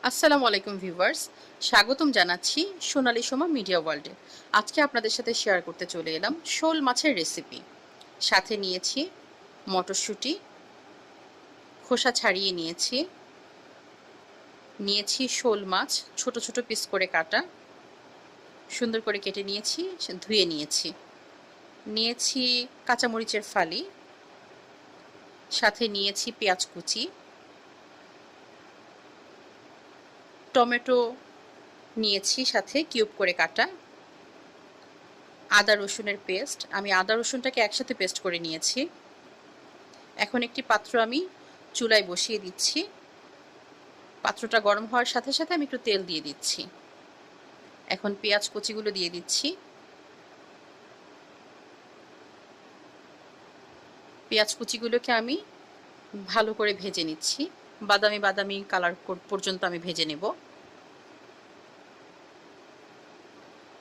আসসালামু আলাইকুম ভিউয়ার্স, স্বাগতম জানাচ্ছি সোনালী সোমা মিডিয়া ওয়ার্ল্ডে। আজকে আপনাদের সাথে শেয়ার করতে চলে এলাম শোল মাছের রেসিপি। সাথে নিয়েছি মটরশুঁটি, খোসা ছাড়িয়ে নিয়েছি। নিয়েছি শোল মাছ, ছোট ছোট পিস করে কাটা, সুন্দর করে কেটে নিয়েছি, ধুয়ে নিয়েছি। নিয়েছি কাঁচামরিচের ফালি, সাথে নিয়েছি পেঁয়াজ কুচি, টমেটো নিয়েছি সাথে কিউব করে কাটা, আদা রসুনের পেস্ট। আমি আদা রসুনটাকে একসাথে পেস্ট করে নিয়েছি। এখন একটি পাত্র আমি চুলায় বসিয়ে দিচ্ছি। পাত্রটা গরম হওয়ার সাথে সাথে আমি একটু তেল দিয়ে দিচ্ছি। এখন পেঁয়াজ কুচিগুলো দিয়ে দিচ্ছি। পেঁয়াজ কুচিগুলোকে আমি ভালো করে ভেজে নিচ্ছি, বাদামি বাদামি কালার পর্যন্ত আমি ভেজে নেব।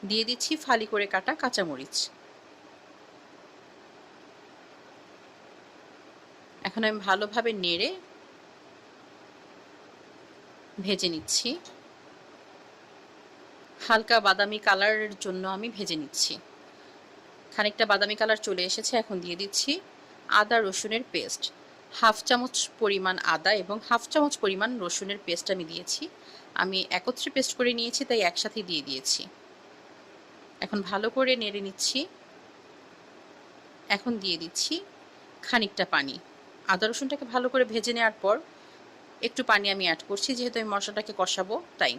দিয়ে দিচ্ছি ফালি করে কাটা কাঁচামরিচ। এখন আমি ভালোভাবে নেড়ে ভেজে নিচ্ছি। হালকা বাদামি কালারের জন্য আমি ভেজে নিচ্ছি। খানিকটা বাদামি কালার চলে এসেছে। এখন দিয়ে দিচ্ছি আদা রসুনের পেস্ট। হাফ চামচ পরিমাণ আদা এবং হাফ চামচ পরিমাণ রসুনের পেস্ট আমি দিয়েছি। আমি একত্রে পেস্ট করে নিয়েছি, তাই একসাথেই দিয়ে দিয়েছি। এখন ভালো করে নেড়ে নিচ্ছি। এখন দিয়ে দিচ্ছি খানিকটা পানি। আদা রসুনটাকে ভালো করে ভেজে নেওয়ার পর একটু পানি আমি অ্যাড করছি, যেহেতু আমি মশলাটাকে কষাবো তাই।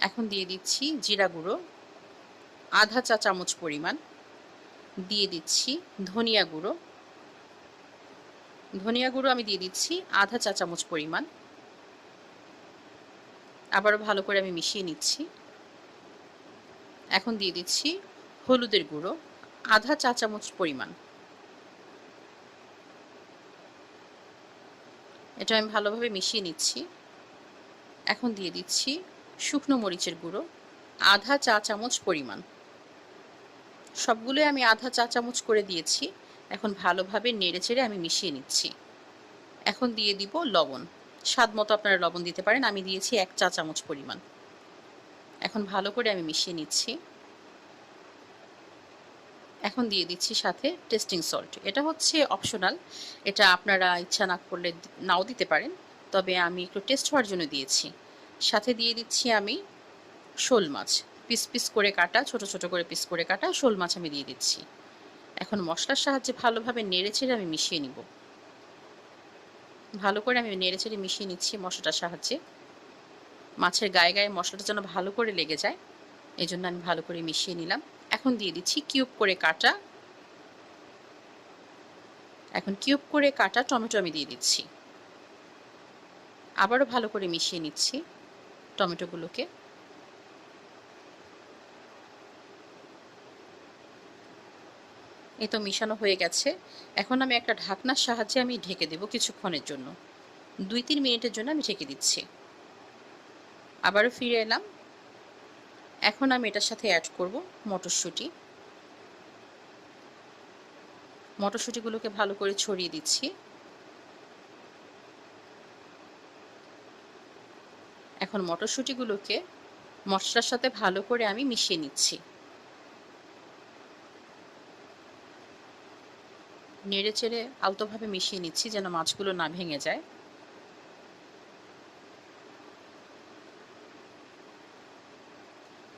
এখন দিয়ে দিচ্ছি জিরা গুঁড়ো আধা চা চামচ পরিমাণ। দিয়ে দিচ্ছি ধনিয়া গুঁড়ো। ধনিয়া গুঁড়ো আমি দিয়ে দিচ্ছি আধা চা চামচ পরিমাণ। আবারও ভালো করে আমি মিশিয়ে নিচ্ছি। এখন দিয়ে দিচ্ছি হলুদের গুঁড়ো আধা চা চামচ পরিমাণ। এটা আমি ভালোভাবে মিশিয়ে নিচ্ছি। এখন দিয়ে দিচ্ছি শুকনো মরিচের গুঁড়ো আধা চা চামচ পরিমাণ। সবগুলোই আমি আধা চা চামচ করে দিয়েছি। এখন ভালোভাবে নেড়েচেড়ে আমি মিশিয়ে নিচ্ছি। এখন দিয়ে দিব লবণ। স্বাদ মতো আপনারা লবণ দিতে পারেন, আমি দিয়েছি 1 চা চামচ পরিমাণ। এখন ভালো করে আমি মিশিয়ে নিচ্ছি। এখন দিয়ে দিচ্ছি সাথে টেস্টিং সল্ট। এটা হচ্ছে অপশনাল, এটা আপনারা ইচ্ছা না করলে নাও দিতে পারেন, তবে আমি একটু টেস্ট হওয়ার জন্য দিয়েছি। সাথে দিয়ে দিচ্ছি আমি শোল মাছ, পিস পিস করে কাটা, ছোট ছোট করে পিস করে কাটা শোল মাছ আমি দিয়ে দিচ্ছি। এখন মশলার সাহায্যে ভালোভাবে নেড়েচেড়ে আমি মিশিয়ে নিব। ভালো করে আমি নেড়েচেড়ে মিশিয়ে নিচ্ছি মশলাটার সাহায্যে। মাছের গায়ে গায়ে মশলাটা যেন ভালো করে লেগে যায়, এই জন্য আমি ভালো করে মিশিয়ে নিলাম। এখন দিয়ে দিচ্ছি কিউব করে কাটা। এখন কিউব করে কাটা টমেটো আমি দিয়ে দিচ্ছি। আবারও ভালো করে মিশিয়ে নিচ্ছি টমেটোগুলোকে। এই তো মিশানো হয়ে গেছে। এখন আমি একটা ঢাকনার সাহায্যে আমি ঢেকে দেব কিছুক্ষণের জন্য। 2-3 মিনিটের জন্য আমি ঢেকে দিচ্ছি। আবারও ফিরে এলাম। এখন আমি এটার সাথে অ্যাড করব মটরশুঁটি। মটরশুঁটিগুলোকে ভালো করে ছড়িয়ে দিচ্ছি। এখন মটরশুঁটিগুলোকে মশলার সাথে ভালো করে আমি মিশিয়ে নিচ্ছি। নেড়ে চেড়ে আলতোভাবে মিশিয়ে নিচ্ছি যেন মাছগুলো না ভেঙে যায়।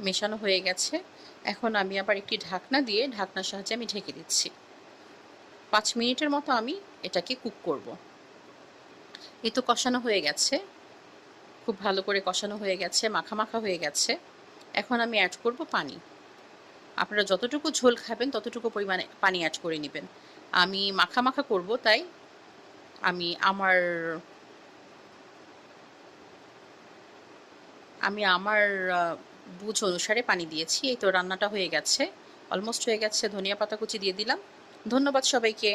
মেশানো হয়ে গেছে। এখন আমি আবার একটি ঢাকনা দিয়ে ঢাকনার সাহায্যে আমি ঢেকে দিচ্ছি। 5 মিনিটের মতো আমি এটাকে কুক করব। এই তো কষানো হয়ে গেছে, খুব ভালো করে কষানো হয়ে গেছে, মাখা মাখা হয়ে গেছে। এখন আমি অ্যাড করব পানি। আপনারা যতটুকু ঝোল খাবেন ততটুকু পরিমাণে পানি অ্যাড করে নেবেন। আমি মাখা মাখা করব, তাই আমি আমার আমি আমার বুঝ অনুসারে পানি দিয়েছি। এই তো রান্নাটা হয়ে গেছে, অলমোস্ট হয়ে গেছে। ধনিয়া পাতা কুচি দিয়ে দিলাম। ধন্যবাদ সবাইকে।